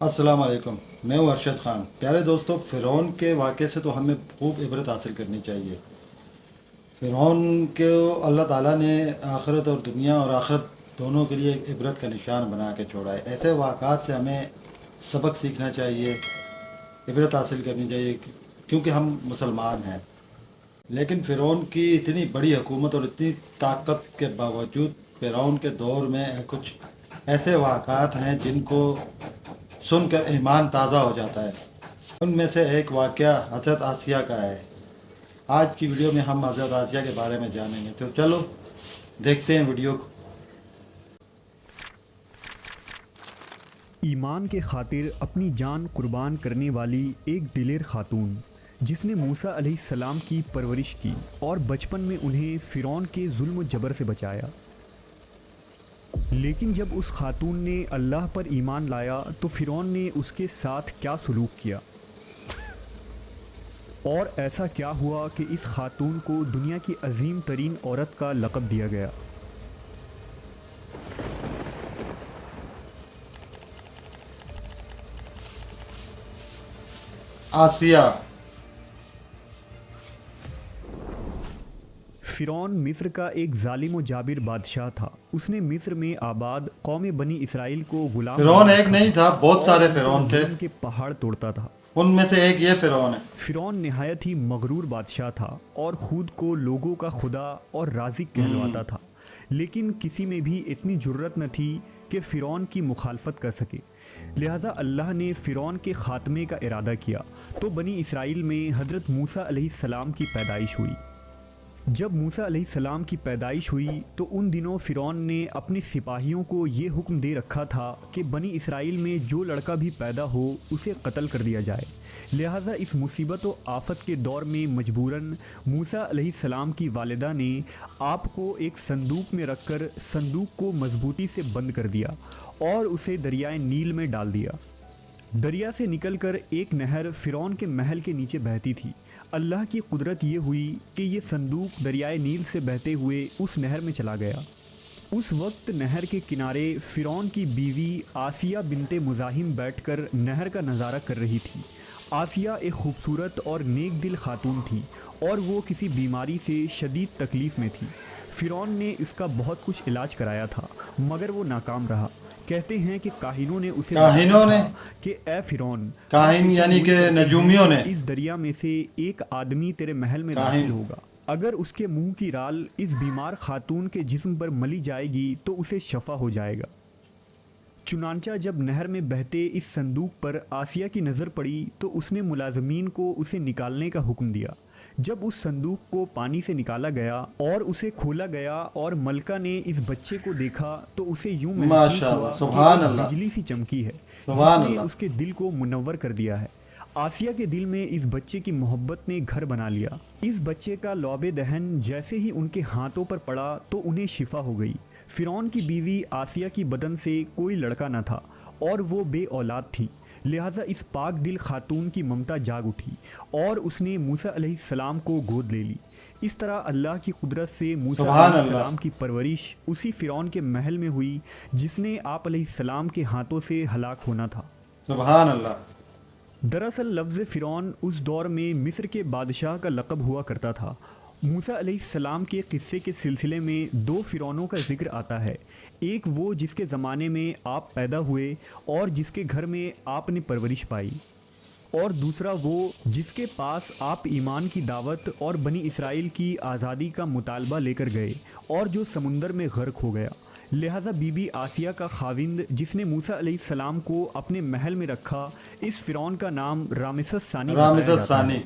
السلام علیکم، میں ہوں ارشد خان۔ پیارے دوستو، فرعون کے واقعے سے تو ہمیں خوب عبرت حاصل کرنی چاہیے۔ فرعون کو اللہ تعالیٰ نے آخرت اور دنیا اور آخرت دونوں کے لیے ایک عبرت کا نشان بنا کے چھوڑا ہے۔ ایسے واقعات سے ہمیں سبق سیکھنا چاہیے، عبرت حاصل کرنی چاہیے، کیونکہ ہم مسلمان ہیں۔ لیکن فرعون کی اتنی بڑی حکومت اور اتنی طاقت کے باوجود فرعون کے دور میں کچھ ایسے واقعات ہیں جن کو سن کر ایمان تازہ ہو جاتا ہے۔ ان میں سے ایک واقعہ حضرت آسیہ کا ہے۔ آج کی ویڈیو میں ہم حضرت آسیہ کے بارے میں جانیں گے، تو چلو دیکھتے ہیں ویڈیو کو۔ ایمان کے خاطر اپنی جان قربان کرنے والی ایک دلیر خاتون، جس نے موسیٰ علیہ السلام کی پرورش کی اور بچپن میں انہیں فرعون کے ظلم و جبر سے بچایا۔ لیکن جب اس خاتون نے اللہ پر ایمان لایا تو فرعون نے اس کے ساتھ کیا سلوک کیا، اور ایسا کیا ہوا کہ اس خاتون کو دنیا کی عظیم ترین عورت کا لقب دیا گیا۔ آسیہ فرعون مصر کا ایک ظالم و جابر بادشاہ تھا۔ اس نے مصر میں آباد قوم بنی اسرائیل کو غلام فرعون بنا ایک رکھا نہیں تھا، بہت اور سارے ان کو فرعون تھے۔ ظلم کے پہاڑ توڑتا تھا۔ ان میں سے ایک یہ فرعون ہے۔ فرعون نہایت ہی مغرور بادشاہ تھا اور خود کو لوگوں کا خدا اور رازق کہلواتا تھا، لیکن کسی میں بھی اتنی جرت نہ تھی کہ فرعون کی مخالفت کر سکے۔ لہٰذا اللہ نے فرعون کے خاتمے کا ارادہ کیا تو بنی اسرائیل میں حضرت موسیٰ علیہ السلام کی پیدائش ہوئی۔ جب موسیٰ علیہ السلام کی پیدائش ہوئی تو ان دنوں فرعون نے اپنے سپاہیوں کو یہ حکم دے رکھا تھا کہ بنی اسرائیل میں جو لڑکا بھی پیدا ہو اسے قتل کر دیا جائے۔ لہٰذا اس مصیبت و آفت کے دور میں مجبوراً موسیٰ علیہ السلام کی والدہ نے آپ کو ایک صندوق میں رکھ کر صندوق کو مضبوطی سے بند کر دیا اور اسے دریائے نیل میں ڈال دیا۔ دریا سے نکل کر ایک نہر فرعون کے محل کے نیچے بہتی تھی۔ اللہ کی قدرت یہ ہوئی کہ یہ صندوق دریائے نیل سے بہتے ہوئے اس نہر میں چلا گیا۔ اس وقت نہر کے کنارے فرعون کی بیوی آسیہ بنت مزاحم بیٹھ کر نہر کا نظارہ کر رہی تھی۔ آسیہ ایک خوبصورت اور نیک دل خاتون تھی اور وہ کسی بیماری سے شدید تکلیف میں تھی۔ فرعون نے اس کا بہت کچھ علاج کرایا تھا مگر وہ ناکام رہا۔ کہتے ہیں کہ کاہنوں نے اسے بتایا تھا کہ اے فرعون، کاہن یعنی کہ نجومیوں نے، اس دریا میں سے ایک آدمی تیرے محل میں داخل ہوگا، اگر اس کے منہ کی رال اس بیمار خاتون کے جسم پر ملی جائے گی تو اسے شفا ہو جائے گا۔ چنانچہ جب نہر میں بہتے اس صندوق پر آسیہ کی نظر پڑی تو اس نے ملازمین کو اسے نکالنے کا حکم دیا۔ جب اس صندوق کو پانی سے نکالا گیا اور اسے کھولا گیا اور ملکہ نے اس بچے کو دیکھا تو اسے یوں محسوس ہوا کہ ایک بجلی سی چمکی ہے جس نے اس کے دل کو منور کر دیا ہے۔ آسیہ کے دل میں اس بچے کی محبت نے گھر بنا لیا۔ اس بچے کا لعب دہن جیسے ہی ان کے ہاتھوں پر پڑا تو انہیں شفا ہو گئی۔ فرعون کی بیوی آسیہ کی بدن سے کوئی لڑکا نہ تھا اور وہ بے اولاد تھی، لہٰذا اس پاک دل خاتون کی ممتا جاگ اٹھی اور اس نے موسیٰ علیہ السلام کو گود لے لی۔ اس طرح اللہ کی قدرت سے موسیٰ علیہ السلام کی پرورش اسی فرعون کے محل میں ہوئی جس نے آپ علیہ السلام کے ہاتھوں سے ہلاک ہونا تھا۔ سبحان اللہ۔ دراصل لفظ فرعون اس دور میں مصر کے بادشاہ کا لقب ہوا کرتا تھا۔ موسیٰ علیہ السلام کے قصے کے سلسلے میں دو فرعونوں کا ذکر آتا ہے، ایک وہ جس کے زمانے میں آپ پیدا ہوئے اور جس کے گھر میں آپ نے پرورش پائی، اور دوسرا وہ جس کے پاس آپ ایمان کی دعوت اور بنی اسرائیل کی آزادی کا مطالبہ لے کر گئے اور جو سمندر میں غرق ہو گیا۔ لہٰذا بی بی آسیہ کا خاوند جس نے موسیٰ علیہ السلام کو اپنے محل میں رکھا، اس فرعون کا نام رامسس ثانی بتایا جاتا ہے۔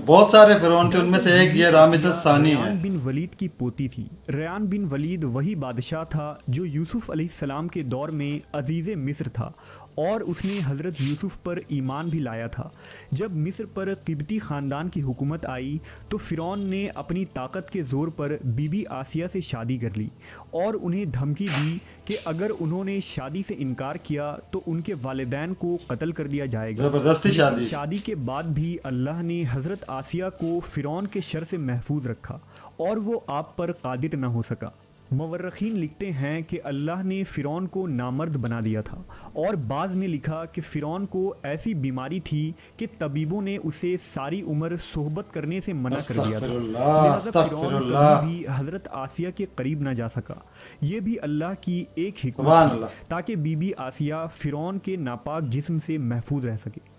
بہت سارے فرعون تھے، ان میں سے ایک یہ رامسس ثانی ہے۔ ریان بن ولید کی پوتی تھی۔ ریان بن ولید وہی بادشاہ تھا جو یوسف علیہ السلام کے دور میں عزیز مصر تھا اور اس نے حضرت یوسف پر ایمان بھی لایا تھا۔ جب مصر پر قبطی خاندان کی حکومت آئی تو فرعون نے اپنی طاقت کے زور پر بی بی آسیہ سے شادی کر لی اور انہیں دھمکی دی کہ اگر انہوں نے شادی سے انکار کیا تو ان کے والدین کو قتل کر دیا جائے گا۔ زبردستی شادی۔ شادی کے بعد بھی اللہ نے حضرت آسیہ کو فرعون کے شر سے محفوظ رکھا اور وہ آپ پر قادر نہ ہو سکا۔ مورخین لکھتے ہیں کہ اللہ نے فرعون کو نامرد بنا دیا تھا، اور بعض نے لکھا کہ فرعون کو ایسی بیماری تھی کہ طبیبوں نے اسے ساری عمر صحبت کرنے سے منع کر دیا تھا، استغفر اللہ، لہذا استغفر فرعون اللہ، کبھی بھی حضرت آسیہ کے قریب نہ جا سکا۔ یہ بھی اللہ کی ایک حکمت سبحان تھی اللہ۔ تاکہ بی بی آسیہ فرعون کے ناپاک جسم سے محفوظ رہ سکے۔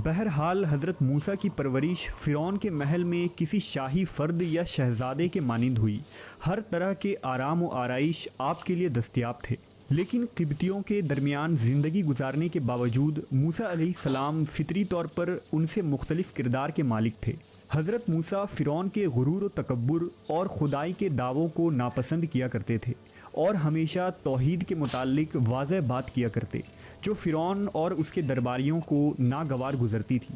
بہرحال حضرت موسیٰ کی پرورش فرعون کے محل میں کسی شاہی فرد یا شہزادے کے مانند ہوئی۔ ہر طرح کے آرام و آرائش آپ کے لیے دستیاب تھے، لیکن قبطیوں کے درمیان زندگی گزارنے کے باوجود موسیٰ علیہ السلام فطری طور پر ان سے مختلف کردار کے مالک تھے۔ حضرت موسیٰ فرعون کے غرور و تکبر اور خدائی کے دعووں کو ناپسند کیا کرتے تھے، اور ہمیشہ توحید کے متعلق واضح بات کیا کرتے جو فرعون اور اس کے درباریوں کو ناگوار گزرتی تھی۔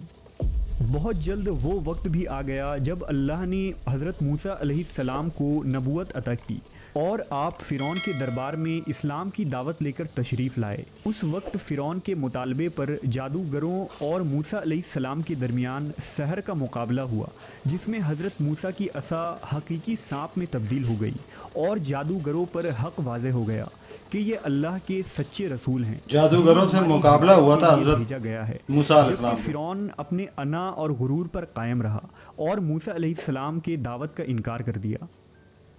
بہت جلد وہ وقت بھی آ گیا جب اللہ نے حضرت موسیٰ علیہ السلام کو نبوت عطا کی اور آپ فرعون کے دربار میں اسلام کی دعوت لے کر تشریف لائے۔ اس وقت فرعون کے مطالبے پر جادوگروں اور موسیٰ علیہ السلام کے درمیان سحر کا مقابلہ ہوا، جس میں حضرت موسیٰ کی عصا حقیقی سانپ میں تبدیل ہو گئی اور جادوگروں پر حق واضح ہو گیا کہ یہ اللہ کے سچے رسول ہیں۔ جادوگروں سے مقابلہ ہوا تھا حضرت بھیجا گیا ہے، موسیٰ علیہ جبکہ السلام کو۔ فرعون اپنے انا اور غرور پر قائم رہا اور موسیٰ علیہ السلام کے دعوت کا انکار کر دیا۔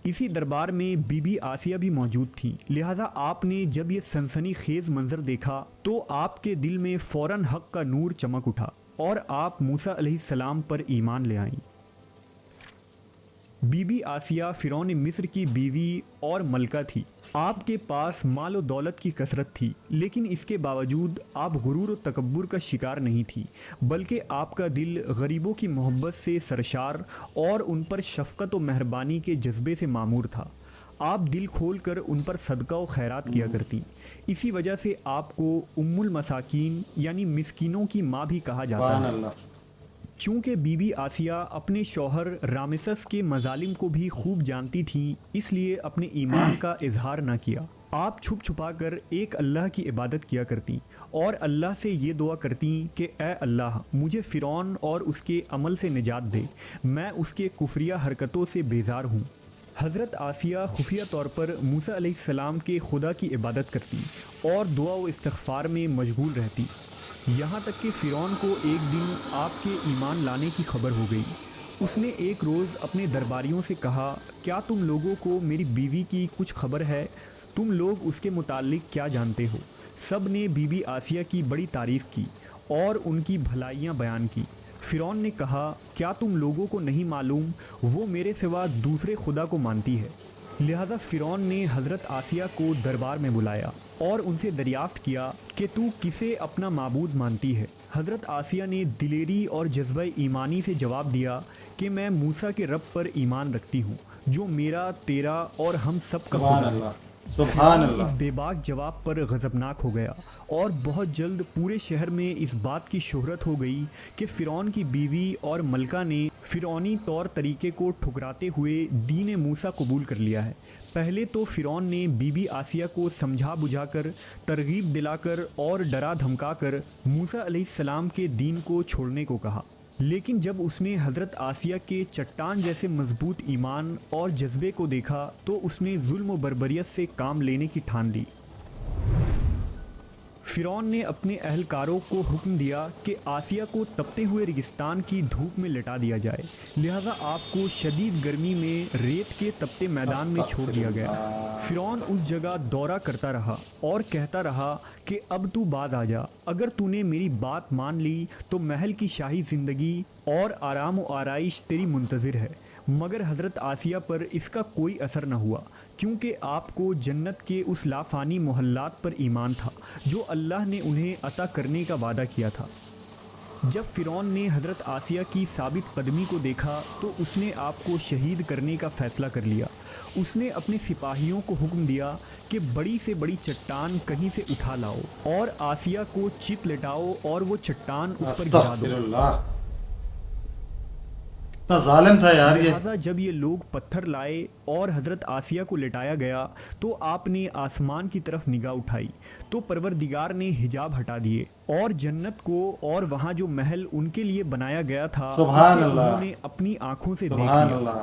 اسی دربار میں بی بی آسیہ بھی موجود تھیں، لہذا آپ نے جب یہ سنسنی خیز منظر دیکھا تو آپ کے دل میں فوراً حق کا نور چمک اٹھا اور آپ موسیٰ علیہ السلام پر ایمان لے آئیں۔ بی بی آسیہ فرعون مصر کی بیوی اور ملکہ تھی۔ آپ کے پاس مال و دولت کی کثرت تھی، لیکن اس کے باوجود آپ غرور و تکبر کا شکار نہیں تھی، بلکہ آپ کا دل غریبوں کی محبت سے سرشار اور ان پر شفقت و مہربانی کے جذبے سے معمور تھا۔ آپ دل کھول کر ان پر صدقہ و خیرات کیا کرتی، اسی وجہ سے آپ کو ام المساکین یعنی مسکینوں کی ماں بھی کہا جاتا سبحان ہے۔ اللہ۔ چونکہ بی بی آسیہ اپنے شوہر رامسس کے مظالم کو بھی خوب جانتی تھیں، اس لیے اپنے ایمان کا اظہار نہ کیا۔ آپ چھپ چھپا کر ایک اللہ کی عبادت کیا کرتی اور اللہ سے یہ دعا کرتی کہ اے اللہ، مجھے فرعون اور اس کے عمل سے نجات دے، میں اس کے کفریہ حرکتوں سے بیزار ہوں۔ حضرت آسیہ خفیہ طور پر موسیٰ علیہ السلام کے خدا کی عبادت کرتی اور دعا و استغفار میں مشغول رہتی، یہاں تک کہ فرعون کو ایک دن آپ کے ایمان لانے کی خبر ہو گئی۔ اس نے ایک روز اپنے درباریوں سے کہا، کیا تم لوگوں کو میری بیوی کی کچھ خبر ہے؟ تم لوگ اس کے متعلق کیا جانتے ہو؟ سب نے بی بی آسیہ کی بڑی تعریف کی اور ان کی بھلائیاں بیان کی۔ فرعون نے کہا، کیا تم لوگوں کو نہیں معلوم وہ میرے سوا دوسرے خدا کو مانتی ہے؟ لہذا فرعون نے حضرت آسیہ کو دربار میں بلایا اور ان سے دریافت کیا کہ تو کسے اپنا معبود مانتی ہے؟ حضرت آسیہ نے دلیری اور جذبہ ایمانی سے جواب دیا کہ میں موسیٰ کے رب پر ایمان رکھتی ہوں، جو میرا، تیرا اور ہم سب کا سبحان خدا ہے۔ اللہ، سبحان فرعون اس اللہ۔ بے باک جواب پر غضبناک ہو گیا اور بہت جلد پورے شہر میں اس بات کی شہرت ہو گئی کہ فرعون کی بیوی اور ملکہ نے فرعونی طور طریقے کو ٹھکراتے ہوئے دین موسیٰ قبول کر لیا ہے۔ پہلے تو فرعون نے بی بی آسیہ کو سمجھا بجھا کر، ترغیب دلا کر اور ڈرا دھمکا کر موسیٰ علیہ السلام کے دین کو چھوڑنے کو کہا، لیکن جب اس نے حضرت آسیہ کے چٹان جیسے مضبوط ایمان اور جذبے کو دیکھا تو اس نے ظلم و بربریت سے کام لینے کی ٹھان لی۔ فرعون نے اپنے اہلکاروں کو حکم دیا کہ آسیہ کو تپتے ہوئے ریگستان کی دھوپ میں لٹا دیا جائے، لہذا آپ کو شدید گرمی میں ریت کے تپتے میدان میں چھوڑ دیا گیا۔ فرعون اس جگہ دورہ کرتا رہا اور کہتا رہا کہ اب تو باز آ جا، اگر تو نے میری بات مان لی تو محل کی شاہی زندگی اور آرام و آرائش تیری منتظر ہے۔ مگر حضرت آسیہ پر اس کا کوئی اثر نہ ہوا، کیونکہ آپ کو جنت کے اس لافانی محلات پر ایمان تھا جو اللہ نے انہیں عطا کرنے کا وعدہ کیا تھا۔ جب فرعون نے حضرت آسیہ کی ثابت قدمی کو دیکھا تو اس نے آپ کو شہید کرنے کا فیصلہ کر لیا۔ اس نے اپنے سپاہیوں کو حکم دیا کہ بڑی سے بڑی چٹان کہیں سے اٹھا لاؤ اور آسیہ کو چت لٹاؤ اور وہ چٹان اس پر گرا دو۔ استغفر اللہ، کتنا ظالم تھا یار یہ۔ لہٰذا جب یہ لوگ پتھر لائے اور حضرت آسیہ کو لٹایا گیا تو آپ نے آسمان کی طرف نگاہ اٹھائی تو پروردگار نے حجاب ہٹا دیے اور جنت کو اور وہاں جو محل ان کے لیے بنایا گیا تھا سبحان اسے اللہ، انہوں نے اپنی آنکھوں سے دیکھ سبحان لیا۔ اللہ۔